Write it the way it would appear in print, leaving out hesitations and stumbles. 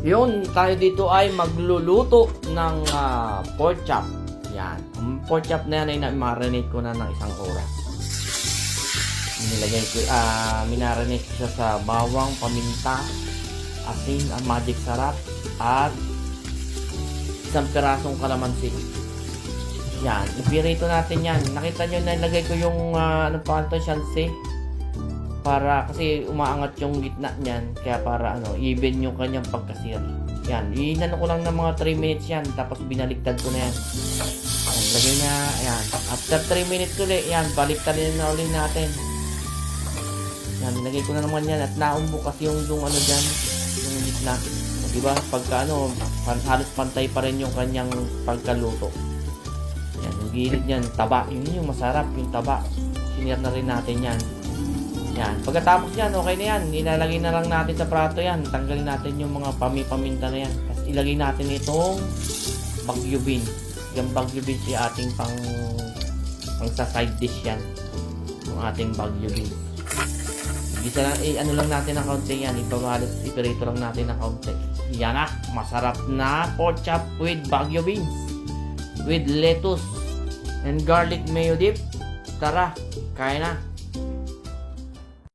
Yun, tayo dito ay magluluto ng pork chop. Yan. Ang pork chop na yan ay na-marinate ko na ng 1 oras. Nilagay ko, minarinate ko siya sa bawang, paminta, asin, ang magic sarap, at 1 pirasong kalamansi. Yan. Ipirito natin yan. Nakita nyo na nilagay ko yung, ano pa ito, shalse. Para kasi umaangat yung gitna niyan, kaya para even yung kanyang pagkasir. Yan, inano ko lang ng mga 3 minutes yan, tapos binaliktad ko na yan. Yan, lagay na, ayan. After 3 minutes ulit, yan, baliktadin na ulit natin. Yan, nilagay ko na naman yan at naumbo kasi yung dyan, yung gitna. Diba? Pagka halos pantay pa rin yung kanyang pagkaluto. Yan, yung gilid niyan, taba. Yun yung masarap, yung taba. Sinir na rin natin yan. Yan. Pagkatapos yan, okay na yan. Ilalagay na lang natin sa prato yan. Tanggalin natin yung mga paminta na yan. Tapos ilagay natin itong bagyo beans. Yung bagyo beans yung ating pang sa side dish yan. Yung ating bagyo beans. Isa lang, lang natin ng kaunti yan. Ipirito lang natin ng kaunti. Yan na. Masarap na pork chop with bagyo beans. With lettuce and garlic mayo dip. Tara, kain na.